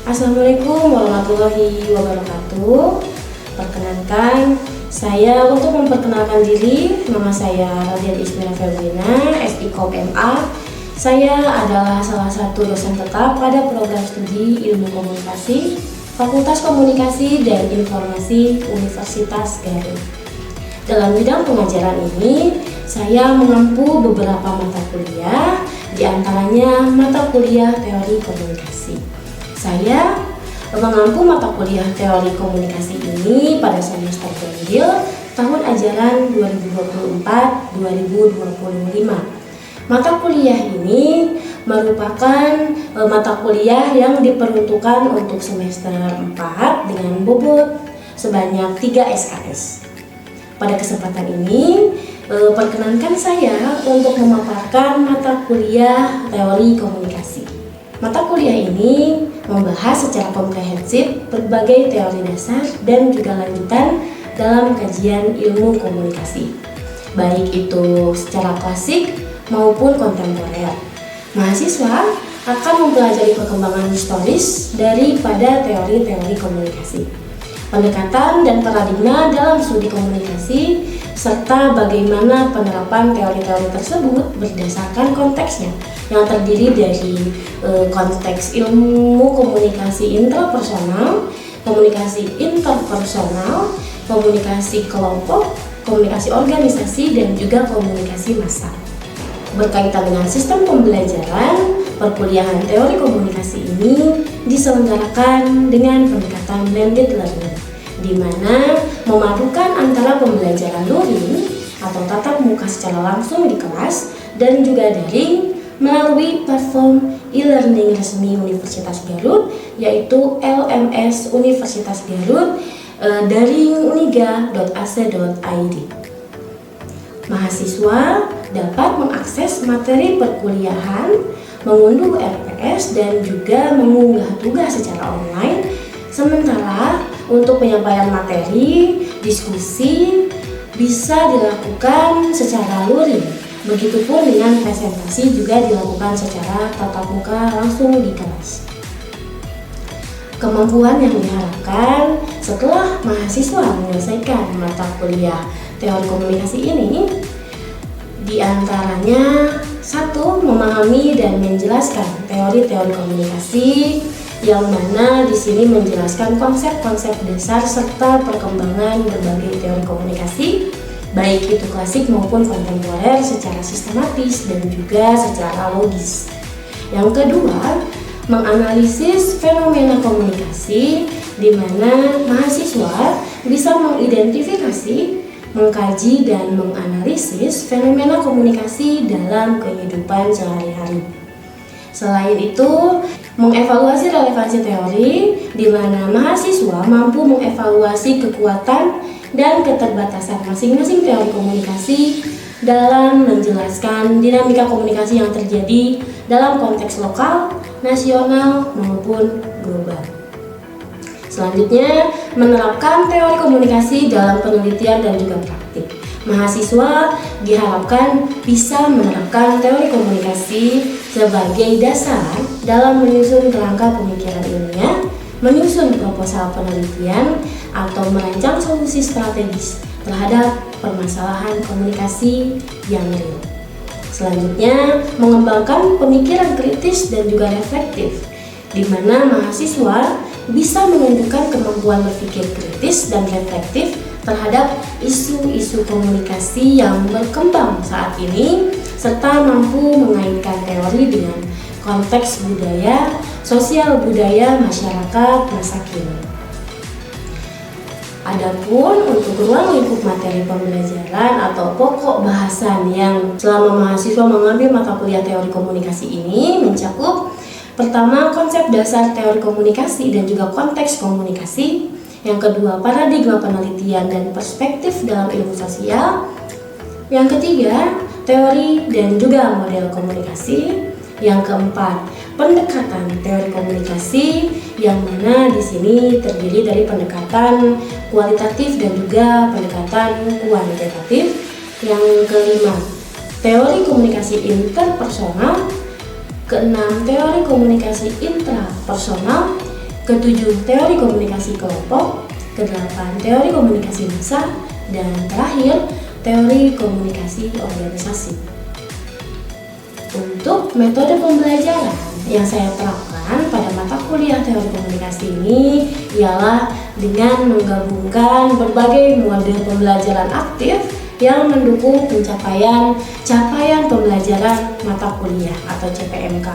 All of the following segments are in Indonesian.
Assalamualaikum warahmatullahi wabarakatuh. Perkenalkan, saya untuk memperkenalkan diri, nama saya Radian Ismira Febrina, SIKOP MA. Saya adalah salah satu dosen tetap pada program studi Ilmu Komunikasi, Fakultas Komunikasi dan Informasi Universitas Garut. Dalam bidang pengajaran ini, saya mengempu beberapa mata kuliah, di antaranya mata kuliah Teori Komunikasi. Saya mengampu mata kuliah Teori Komunikasi ini pada semester ganjil tahun ajaran 2024-2025. Mata kuliah ini merupakan mata kuliah yang diperuntukkan untuk semester 4 dengan bobot sebanyak 3 SKS. Pada kesempatan ini, perkenankan saya untuk memaparkan mata kuliah Teori Komunikasi. Mata kuliah ini membahas secara komprehensif berbagai teori dasar dan juga lanjutan dalam kajian ilmu komunikasi, baik itu secara klasik maupun kontemporer. Mahasiswa akan mempelajari perkembangan historis daripada teori-teori komunikasi, pendekatan dan paradigma dalam studi komunikasi, serta bagaimana penerapan teori-teori tersebut berdasarkan konteksnya yang terdiri dari konteks ilmu komunikasi intrapersonal, komunikasi interpersonal, komunikasi kelompok, komunikasi organisasi, dan juga komunikasi massal. Berkaitan dengan sistem pembelajaran, perkuliahan teori komunikasi ini diselenggarakan dengan pendekatan blended learning, di mana memadukan antara pembelajaran luring atau tatap muka secara langsung di kelas dan juga daring melalui platform e-learning resmi Universitas Garut, yaitu LMS Universitas Garut daring uniga.ac.id. Mahasiswa dapat mengakses materi perkuliahan, mengunduh RPS, dan juga mengunggah tugas secara online. Sementara untuk penyampaian materi, diskusi bisa dilakukan secara luring. Begitupun dengan presentasi juga dilakukan secara tatap muka langsung di kelas. Kemampuan yang diharapkan setelah mahasiswa menyelesaikan mata kuliah teori komunikasi ini diantaranya: 1. Memahami dan menjelaskan teori-teori komunikasi, yang mana di sini menjelaskan konsep-konsep dasar serta perkembangan berbagai teori komunikasi, baik itu klasik maupun kontemporer, secara sistematis dan juga secara logis. Yang kedua, menganalisis fenomena komunikasi, di mana mahasiswa bisa mengidentifikasi, mengkaji, dan menganalisis fenomena komunikasi dalam kehidupan sehari-hari. Selain itu, mengevaluasi relevansi teori, di mana mahasiswa mampu mengevaluasi kekuatan dan keterbatasan masing-masing teori komunikasi dalam menjelaskan dinamika komunikasi yang terjadi dalam konteks lokal, nasional, maupun global. Selanjutnya, menerapkan teori komunikasi dalam penelitian dan juga praktik. Mahasiswa diharapkan bisa menerapkan teori komunikasi sebagai dasar dalam menyusun kerangka pemikiran ilmiah, menyusun proposal penelitian, atau merancang solusi strategis terhadap permasalahan komunikasi yang real. Selanjutnya, mengembangkan pemikiran kritis dan juga reflektif, di mana mahasiswa bisa menunjukkan kemampuan berpikir kritis dan reflektif terhadap isu-isu komunikasi yang berkembang saat ini, serta mampu mengaitkan teori dengan konteks budaya, sosial budaya masyarakat masa kini. Adapun untuk ruang lingkup materi pembelajaran atau pokok bahasan yang selama mahasiswa mengambil mata kuliah teori komunikasi ini mencakup: pertama, konsep dasar teori komunikasi dan juga konteks komunikasi; yang kedua, paradigma penelitian dan perspektif dalam ilmu sosial; yang ketiga, teori dan juga model komunikasi; yang keempat, pendekatan teori komunikasi, yang mana di sini terdiri dari pendekatan kualitatif dan juga pendekatan kuantitatif; yang kelima, teori komunikasi interpersonal; keenam, teori komunikasi intrapersonal; ke-7 teori komunikasi kelompok, ke-8 teori komunikasi massa, dan terakhir teori komunikasi organisasi. Untuk metode pembelajaran yang saya terapkan pada mata kuliah teori komunikasi ini ialah dengan menggabungkan berbagai model pembelajaran aktif yang mendukung capaian pembelajaran mata kuliah atau CPMK.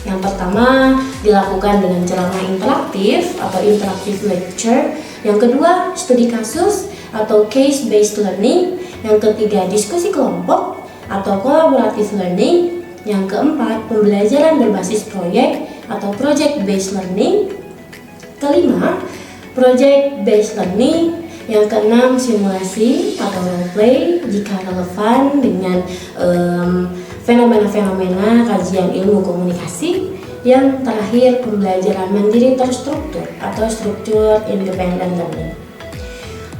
Yang pertama dilakukan dengan ceramah interaktif atau interactive lecture. Yang kedua, studi kasus atau case based learning. Yang ketiga, diskusi kelompok atau collaborative learning. Yang keempat, pembelajaran berbasis proyek atau project based learning. Kelima, project based learning. Yang keenam, simulasi atau role play jika relevan dengan fenomena-fenomena kajian ilmu komunikasi. Yang terakhir, pembelajaran mandiri terstruktur atau structured independent learning.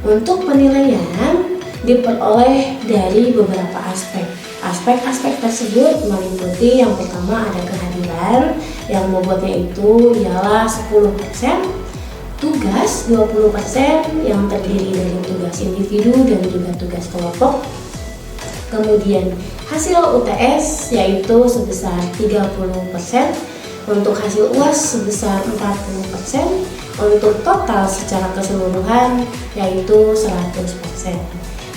Untuk penilaian diperoleh dari beberapa aspek. Aspek-aspek tersebut meliputi yang pertama ada kehadiran yang bobotnya itu ialah 10%, tugas 20% yang terdiri dari tugas individu dan juga tugas kelompok. Kemudian hasil UTS yaitu sebesar 30%, untuk hasil UAS sebesar 40%, untuk total secara keseluruhan yaitu 100%.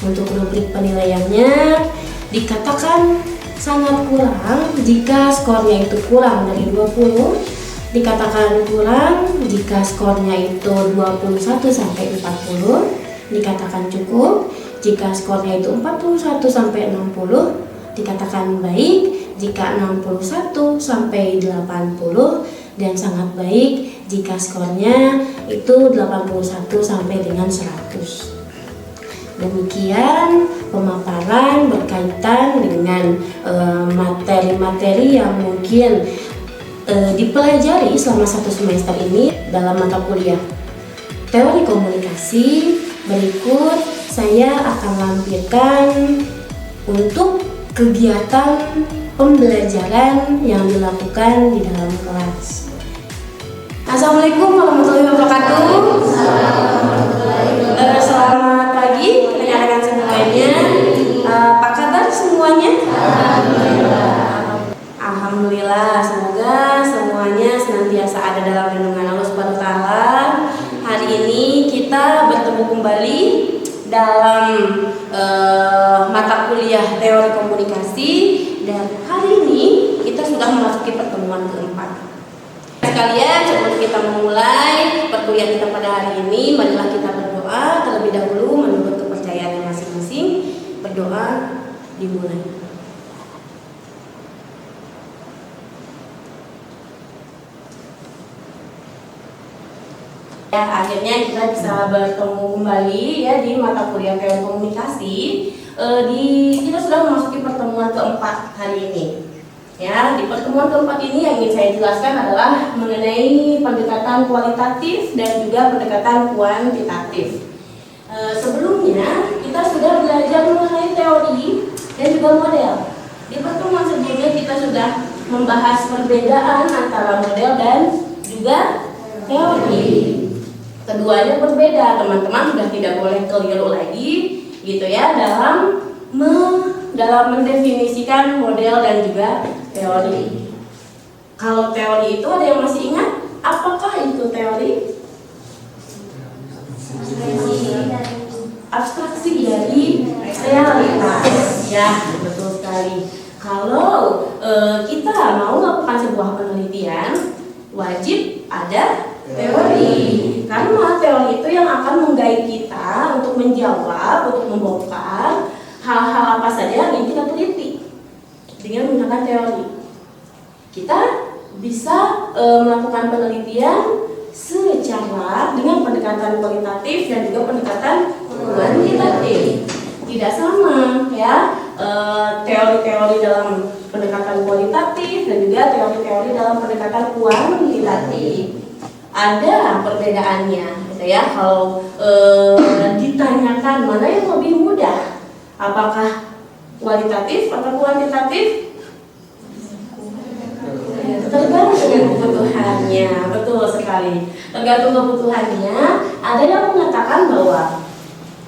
Untuk rubrik penilaiannya dikatakan sangat kurang jika skornya itu kurang dari 20, dikatakan kurang jika skornya itu 21 sampai 40, dikatakan cukup jika skornya itu 41 sampai 60, dikatakan baik jika 61 sampai 80, dan sangat baik jika skornya itu 81 sampai dengan 100. Demikian pemaparan berkaitan dengan materi-materi yang mungkin dipelajari selama 1 semester ini dalam mata kuliah teori komunikasi. Berikut saya akan lampirkan untuk kegiatan pembelajaran yang dilakukan di dalam kelas. Assalamualaikum warahmatullahi wabarakatuh. Selamat pagi rekan-rekan semuanya. Apa kabar semuanya? Alhamdulillah. Semoga semuanya senantiasa ada dalam lindungan Allah Subhanahu wa taala. Hari ini kita bertemu kembali dalam mata kuliah teori komunikasi, dan hari ini kita sudah memasuki pertemuan keempat. Sekalian, sebelum kita memulai perkuliahan kita pada hari ini, marilah kita berdoa terlebih dahulu menurut kepercayaan masing-masing. Berdoa dimulai. Ya, akhirnya kita bisa bertemu kembali ya di mata kuliah teori komunikasi. Kita sudah memasuki pertemuan keempat hari ini. Ya, di pertemuan keempat ini yang ingin saya jelaskan adalah mengenai pendekatan kualitatif dan juga pendekatan kuantitatif. Sebelumnya kita sudah belajar mengenai teori dan juga model. Di pertemuan sebelumnya kita sudah membahas perbedaan antara model dan juga teori. Keduanya berbeda, teman-teman sudah tidak boleh keliru lagi gitu ya dalam mendefinisikan model dan juga teori. Kalau teori itu ada yang masih ingat? Apakah itu teori? Abstraksi dari realitas. Ya, betul sekali. Kalau kita mau melakukan sebuah penelitian, wajib ada teori. Karena teori itu yang akan menggait kita untuk menjawab, untuk membongkar hal-hal apa saja yang kita teliti. Dengan menggunakan teori, kita bisa melakukan penelitian secara dengan pendekatan kualitatif dan juga pendekatan kuantitatif. Tidak sama ya teori-teori dalam pendekatan kualitatif dan juga teori-teori dalam pendekatan kuantitatif. Ada perbedaannya gitu ya. Kalau ditanyakan mana yang lebih mudah, apakah kualitatif atau kuantitatif? Tergantung kebutuhan kebutuhannya. Betul sekali. Tergantung kebutuhannya. Ada yang mengatakan bahwa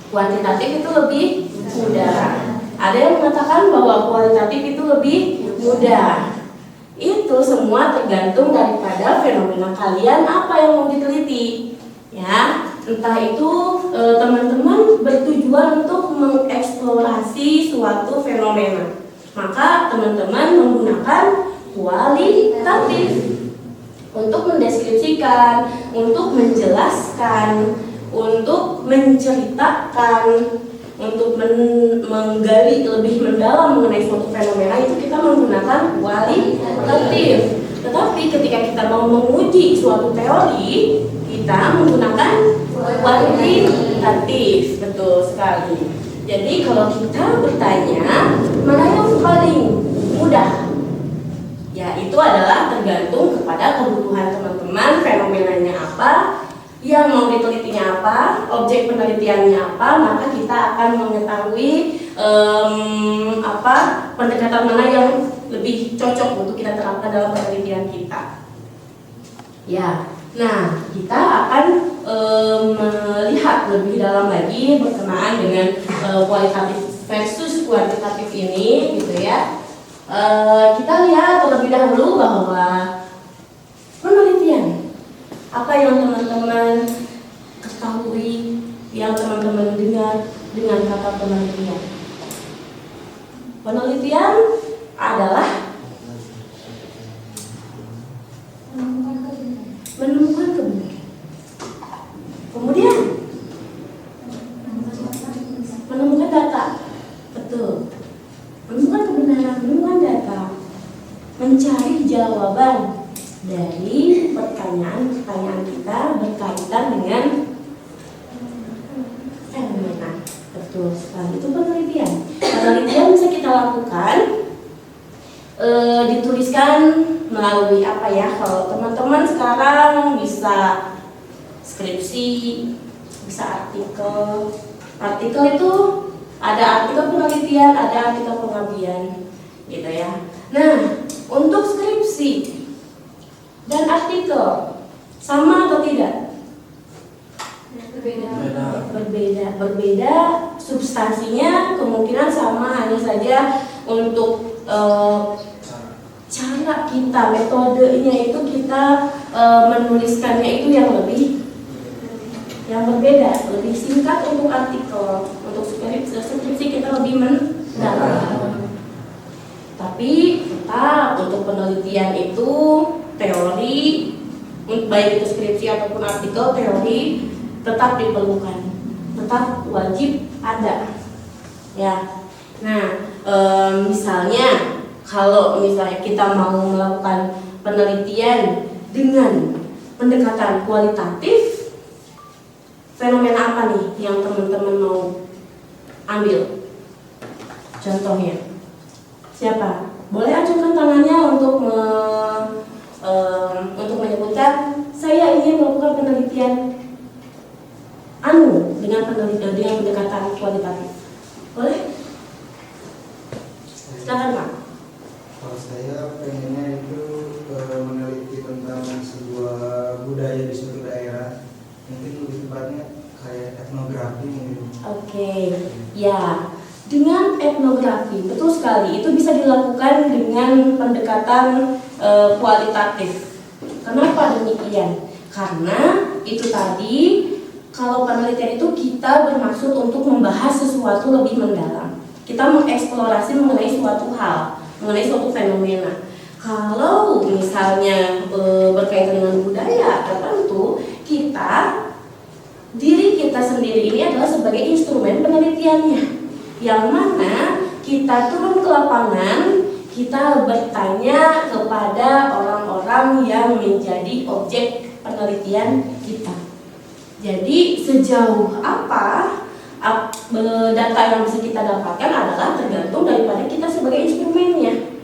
kuantitatif itu lebih mudah. Ada yang mengatakan bahwa kualitatif itu lebih mudah. Itu semua tergantung daripada fenomena kalian apa yang mau diteliti. Ya, entah itu teman-teman bertujuan untuk mengeksplorasi suatu fenomena, maka teman-teman menggunakan kualitatif untuk mendeskripsikan, untuk menjelaskan, untuk menceritakan, untuk menggali lebih mendalam mengenai suatu fenomena, itu kita menggunakan kualitatif. Tetapi ketika kita mau menguji suatu teori, kita menggunakan kuantitatif. Betul sekali. Jadi kalau kita bertanya mana yang paling mudah, ya itu adalah tergantung kepada kebutuhan teman-teman, fenomenanya apa, yang mau ditelitinya apa, objek penelitiannya apa, maka kita akan mengetahui pendekatan mana yang lebih cocok untuk kita terapkan dalam penelitian kita. Ya, nah kita akan melihat lebih dalam lagi berkenaan dengan kualitatif versus kuantitatif ini, gitu ya. Kita lihat terlebih dahulu bahwa penelitian, apa yang teman-teman ketahui, yang teman-teman dengar dengan kata penelitian. Penelitian adalah menemukan kebenaran. Kemudian menemukan data. Betul. Menemukan kebenaran, menemukan data. Mencari jawaban dari pertanyaan-pertanyaan kita berkaitan dengan fenomena. Betul sekali, itu penelitian. Penelitian bisa kita lakukan, dituliskan melalui apa ya? Kalau teman-teman sekarang bisa skripsi, bisa artikel. Artikel itu ada artikel penelitian, ada artikel pengabdian, gitu ya. Nah, untuk skripsi dan artikel sama atau tidak? Berbeda. Substansinya kemungkinan sama, hanya saja untuk cara kita, metodenya itu kita menuliskannya itu yang berbeda, lebih singkat untuk artikel, untuk skripsi kita lebih mendalam. Tapi tetap untuk penelitian itu teori, baik itu skripsi ataupun artikel, teori tetap diperlukan, tetap wajib ada. Ya, nah misalnya kalau misalnya kita mau melakukan penelitian dengan pendekatan kualitatif, fenomena apa nih yang teman-teman mau ambil? Contohnya, siapa? Boleh acungkan tangannya untuk menyebutkan saya ingin melakukan penelitian dengan pendekatan kualitatif. Boleh? Silakan Pak. Kalau saya pengennya itu meneliti tentang sebuah budaya di suatu daerah, mungkin lebih tepatnya kayak etnografi mungkin. Oke, ya. Dengan etnografi, betul sekali, itu bisa dilakukan dengan pendekatan kualitatif. Kenapa demikian? Karena itu tadi, kalau penelitian itu kita bermaksud untuk membahas sesuatu lebih mendalam. Kita mengeksplorasi mengenai suatu hal, mengenai suatu fenomena. Kalau misalnya berkaitan dengan budaya tertentu, diri kita sendiri ini adalah sebagai instrumen penelitiannya, yang mana kita turun ke lapangan, kita bertanya kepada orang-orang yang menjadi objek penelitian kita. Jadi sejauh apa data yang bisa kita dapatkan adalah tergantung daripada kita sebagai instrumennya.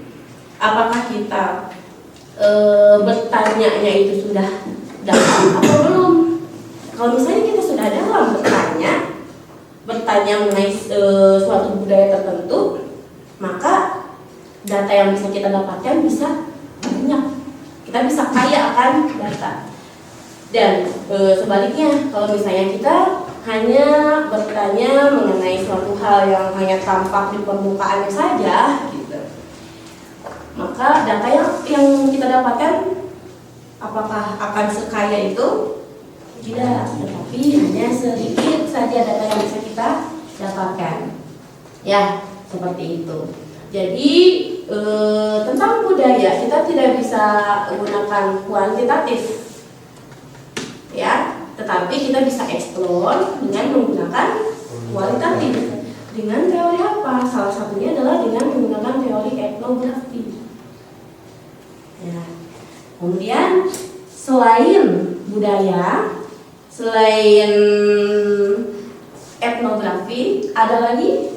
Apakah kita bertanyanya itu sudah dalam atau belum? Kalau misalnya kita sudah dalam bertanya mengenai suatu budaya tertentu, maka data yang bisa kita dapatkan bisa banyak. kita bisa kaya akan data. Dan sebaliknya, kalau misalnya kita hanya bertanya mengenai suatu hal yang hanya tampak di permukaannya saja, gitu, maka data yang kita dapatkan apakah akan sekaya itu? Tidak, tetapi hanya sedikit saja data yang bisa kita dapatkan. Ya, seperti itu. Jadi tentang budaya kita tidak bisa menggunakan kuantitatif, ya, tetapi kita bisa eksplor dengan menggunakan kualitatif. Dengan teori apa? Salah satunya adalah dengan menggunakan teori etnografi. Ya. Kemudian selain budaya, selain etnografi, ada lagi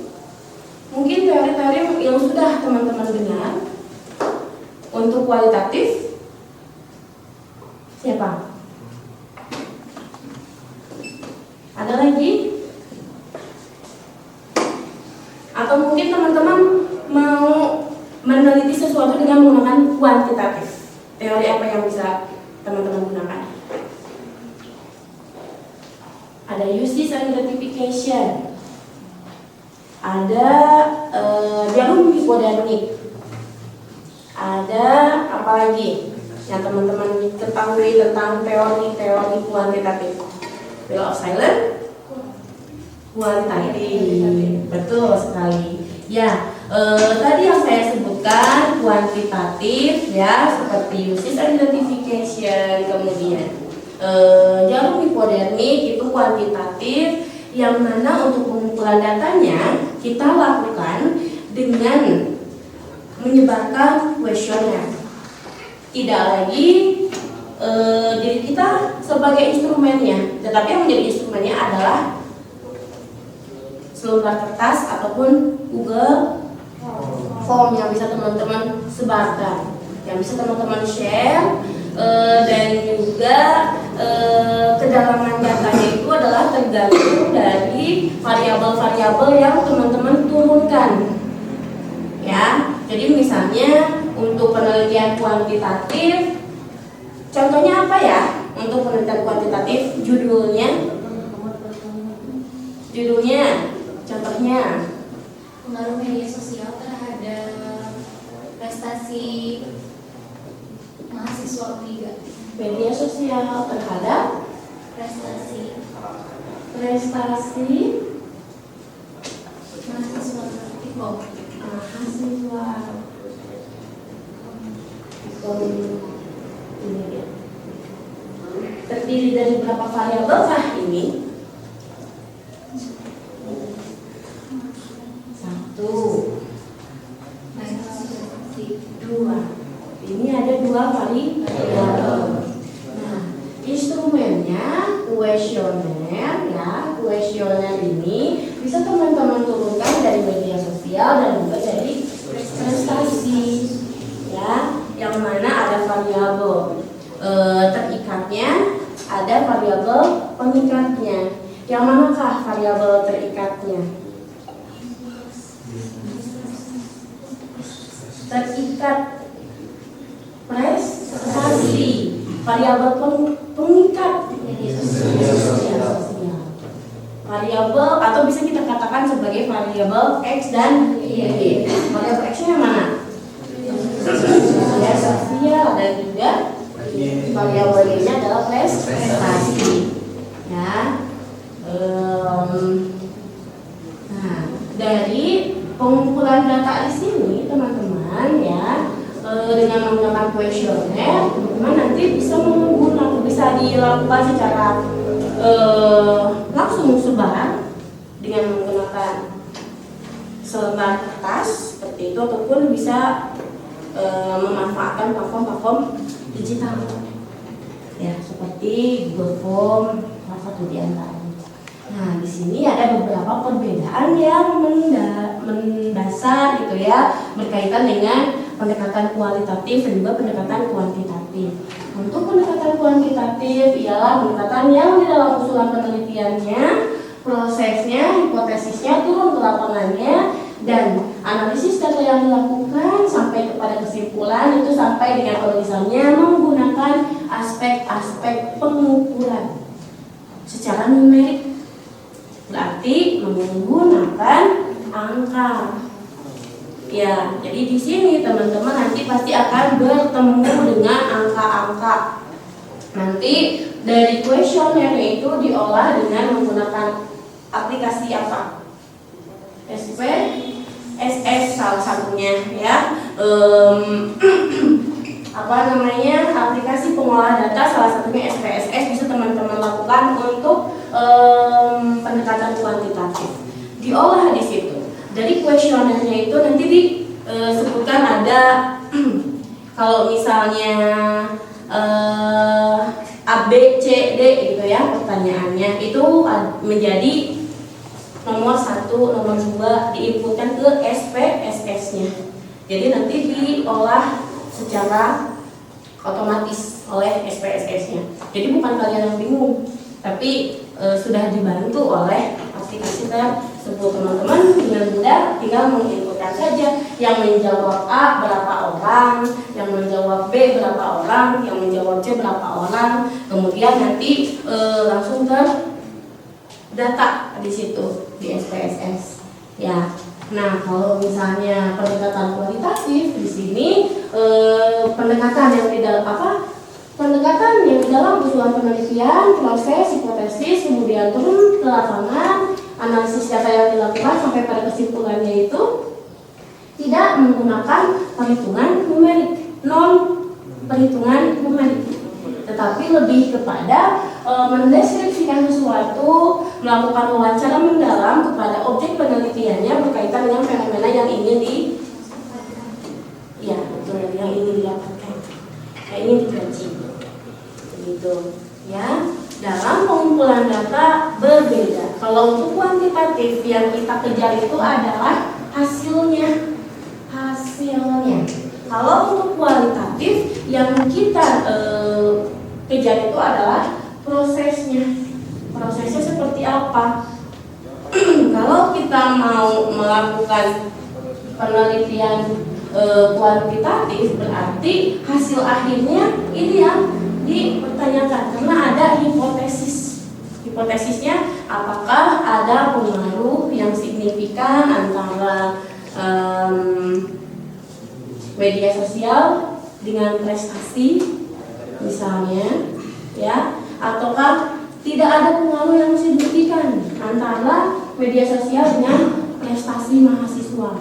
mungkin teori-teori yang sudah teman-teman dengar. Untuk kualitatif, siapa? Ada lagi? Atau mungkin teman-teman mau meneliti sesuatu dengan menggunakan kuantitatif. Teori apa yang bisa teman-teman gunakan? Ada uses and gratification. Ada dialog hipodermik. Ada apa lagi yang teman-teman ketahui tentang teori-teori kuantitatif? Wheel of silence, kuantitatif, betul sekali. Ya, tadi yang saya sebutkan kuantitatif, ya, seperti uses and identification, kemudian jarum hipodermik itu kuantitatif, yang mana untuk pengumpulan datanya kita lakukan dengan menyebarkan kuesioner. Tidak lagi diri kita sebagai instrumennya, tetapi yang menjadi instrumennya adalah selembar kertas ataupun Google Form yang bisa teman-teman sebarkan, yang bisa teman-teman share, dan juga kedalaman datanya itu adalah tergantung dari variabel-variabel yang teman-teman turunkan. Ya, jadi misalnya untuk penelitian kuantitatif, contohnya apa ya? Untuk penelitian kuantitatif, judulnya, contohnya pengaruh media sosial terhadap prestasi mahasiswa U3. Media sosial terhadap prestasi mahasiswa ini dia. Terdiri dari berapa variabel kah ini? 1, 2. Ini ada 2 variabel. Nah, instrumennya kuesioner, ya. Kuesioner ini bisa teman-teman turunkan dari media sosial dan juga dari prestasi, ya. Yang mana ada variabel terikatnya, ada variabel pengikatnya. Yang manakah variabel terikatnya? Terikat prestasi. Variabel pengikat media sosial. Variabel atau bisa kita katakan sebagai variabel X dan Y. Variabel X-nya yang mana? Media sosial, dan juga variabel Y-nya adalah prestasi. Ya. Nah, dari pengumpulan data di sini teman-teman, ya, dengan menggunakan kuesioner, teman-teman nanti bisa dilakukan secara langsung sebar dengan menggunakan selembar kertas seperti itu, ataupun bisa memanfaatkan platform-platform digital, ya, seperti Google Form, salah satu di antaranya. Nah, di sini ada beberapa perbedaan yang mendasar, gitu ya, berkaitan dengan pendekatan kualitatif dan juga pendekatan kuantitatif. Untuk pendekatan kuantitatif ialah pendekatan yang di dalam usulan penelitiannya, prosesnya, hipotesisnya turun ke lapangannya, dan analisis data yang dilakukan sampai kepada kesimpulan kesimpulan itu sampai dengan penulisannya menggunakan aspek-aspek pengukuran secara numerik. Berarti menggunakan angka. Ya, jadi di sini teman-teman nanti pasti akan bertemu dengan angka-angka. Nanti dari kuesioner itu diolah dengan menggunakan aplikasi apa? SPSS salah satunya ya. Aplikasi pengolah data salah satunya SPSS bisa teman-teman lakukan untuk pendekatan kuantitatif. Diolah di situ. Dari kuesionernya itu nanti disebutkan ada kalau misalnya A, B, C, D gitu ya pertanyaannya itu menjadi nomor 1, nomor 2 diinputkan ke SPSS-nya. Jadi nanti diolah secara otomatis oleh SPSS-nya. Jadi bukan kalian yang bingung, tapi sudah dibantu oleh aplikasi tersebut. Teman-teman dengan mudah tinggal menginputkan saja yang menjawab A berapa orang, yang menjawab B berapa orang, yang menjawab C berapa orang, kemudian nanti langsung ke data di situ di SPSS. Ya. Nah, kalau misalnya pendekatan kualitatif di sini pendekatan yang di dalam usulan penelitian, proses, hipotesis, kemudian turun ke lapangan, analisis data yang dilakukan sampai pada kesimpulannya itu tidak menggunakan perhitungan numerik, non perhitungan numerik, tetapi lebih kepada mendeskripsikan sesuatu, melakukan wawancara mendalam kepada objek penelitiannya berkaitan dengan fenomena yang ingin yang ingin didapatkan, yang ingin dikaji, begitu ya. Dalam pengumpulan data berbeda. Kalau untuk kuantitatif yang kita kejar itu adalah hasilnya. Kalau untuk kualitatif yang kita kejar itu adalah prosesnya. Prosesnya seperti apa? Kalau kita mau melakukan penelitian kuantitatif, berarti hasil akhirnya ini yang dipertanyakan karena ada hipotesis. Hipotesisnya apakah ada pengaruh yang signifikan antara media sosial dengan prestasi misalnya, ya, ataukah tidak ada pengaruh yang signifikan antara media sosial dengan prestasi mahasiswa.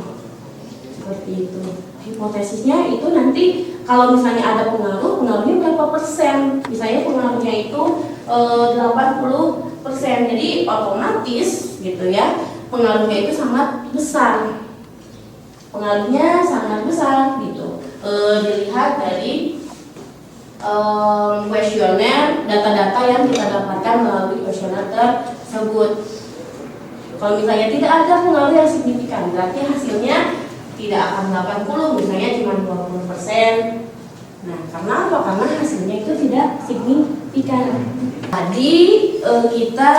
Seperti itu. Hipotesisnya itu nanti kalau misalnya ada pengaruhnya berapa persen? Misalnya pengaruhnya itu 80%. Jadi otomatis gitu ya, pengaruhnya itu sangat besar. Pengaruhnya sangat besar gitu. Dilihat dari kuesioner, data-data yang kita dapatkan melalui kuesioner tersebut. Kalau misalnya tidak ada pengaruh yang signifikan, berarti hasilnya tidak akan 80, misalnya cuma 20%. Nah, karena apa? Karena hasilnya itu tidak signifikan. Tadi kita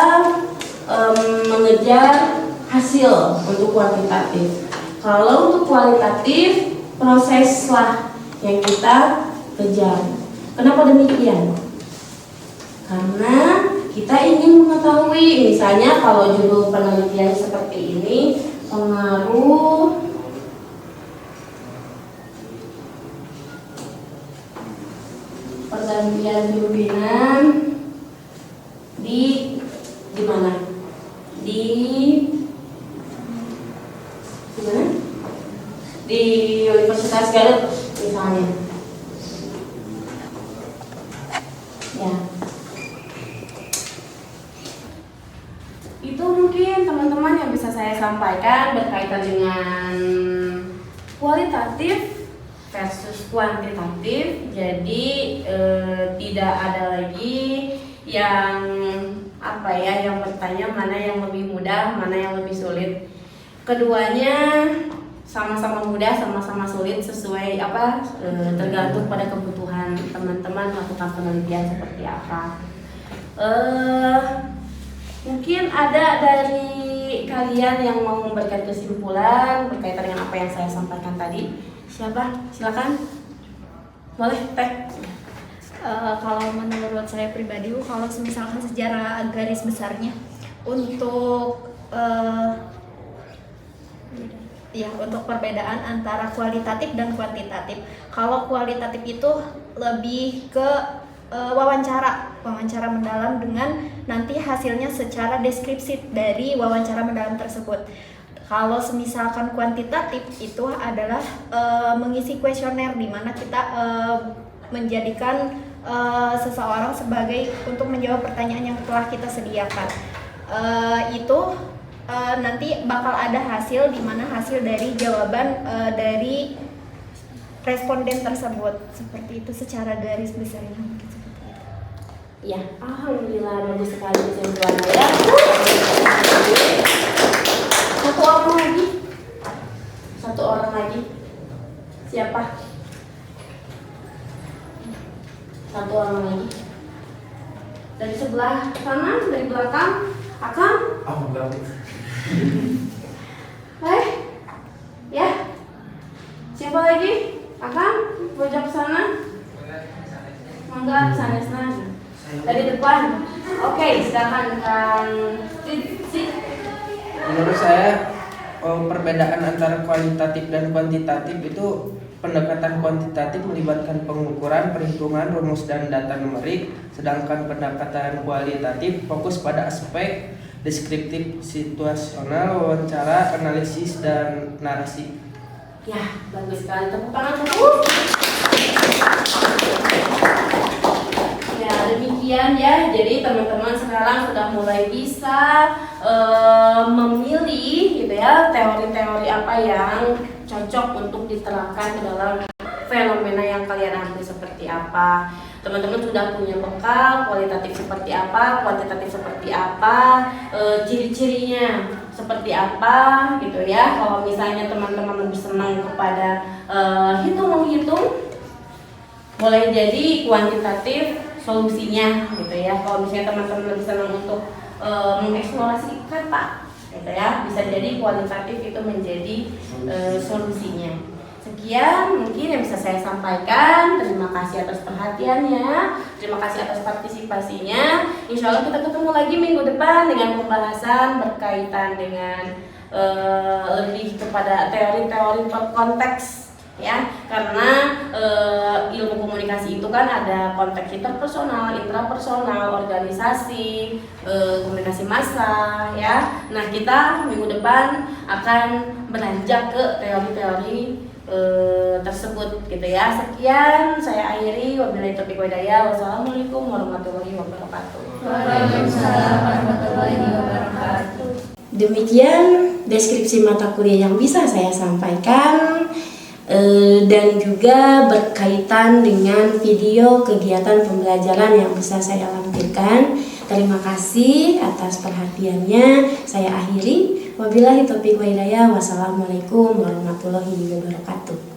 mengejar hasil untuk kuantitatif. Kalau untuk kualitatif, proseslah yang kita kejar. Kenapa demikian? Karena kita ingin mengetahui, misalnya kalau judul penelitian seperti ini, pengaruh pergantian turbinan di mana? Di mana? Di Universitas Garut misalnya. Ya. Itu mungkin teman-teman yang bisa saya sampaikan berkaitan dengan kualitatif versus kuantitatif. Jadi tidak ada lagi yang yang bertanya mana yang lebih mudah, mana yang lebih sulit. Keduanya sama-sama mudah, sama-sama sulit sesuai tergantung pada kebutuhan teman-teman melakukan penelitian seperti apa. Mungkin ada dari kalian yang mau memberikan kesimpulan berkaitan dengan apa yang saya sampaikan tadi. Siapa? Silakan. Boleh, Teh. Kalau menurut saya pribadi, kalau misalkan secara garis besarnya untuk untuk perbedaan antara kualitatif dan kuantitatif. Kalau kualitatif itu lebih ke wawancara mendalam dengan nanti hasilnya secara deskripsi dari wawancara mendalam tersebut. Kalau misalkan kuantitatif itu adalah mengisi kuesioner di mana kita menjadikan seseorang sebagai untuk menjawab pertanyaan yang telah kita sediakan. Nanti bakal ada hasil di mana hasil dari jawaban dari responden tersebut. Seperti itu secara garis besarnya. Ya, alhamdulillah bagus sekali kesimpulannya ya. Satu orang lagi. Siapa? Satu orang lagi. Dari sebelah kanan, dari belakang, Akang. Ya. Siapa lagi? Akang, pojok sana. Mangga sana. Dari depan. Oke, silakan Kang. Menurut saya perbedaan antara kualitatif dan kuantitatif itu pendekatan kuantitatif melibatkan pengukuran, perhitungan, rumus dan data numerik, sedangkan pendekatan kualitatif fokus pada aspek deskriptif, situasional, wawancara, analisis dan narasi. Ya, bagus sekali. Tepuk tangan. Ya, demikian ya. Jadi teman-teman sekarang sudah mulai bisa memilih gitu ya teori-teori apa yang cocok untuk diterapkan ke dalam fenomena yang kalian ambil seperti apa. Teman-teman sudah punya bekal kualitatif seperti apa, kuantitatif seperti apa, ciri-cirinya seperti apa gitu ya. Kalau misalnya teman-teman lebih senang kepada hitung-hitung, boleh jadi kuantitatif solusinya gitu ya. Kalau misalnya teman-teman lebih senang untuk mengeksplorasi kata gitu ya, bisa jadi kualitatif itu menjadi solusinya. Sekian mungkin yang bisa saya sampaikan. Terima kasih atas perhatiannya, terima kasih atas partisipasinya. Insya Allah kita ketemu lagi minggu depan dengan pembahasan berkaitan dengan lebih kepada teori-teori konteks ya, karena ilmu komunikasi itu kan ada konteks interpersonal, intrapersonal, organisasi, komunikasi massa ya. Nah, kita minggu depan akan beranjak ke teori-teori tersebut gitu ya. Sekian saya akhiri, wabillahi taufiq wal hidayah. Wassalamualaikum warahmatullahi wabarakatuh. Waalaikumsalam warahmatullahi wabarakatuh. Demikian deskripsi mata kuliah yang bisa saya sampaikan. Dan juga berkaitan dengan video kegiatan pembelajaran yang bisa saya lampirkan. Terima kasih atas perhatiannya. Saya akhiri. Wabillahi taufiq wal hidayah. Wassalamualaikum warahmatullahi wabarakatuh.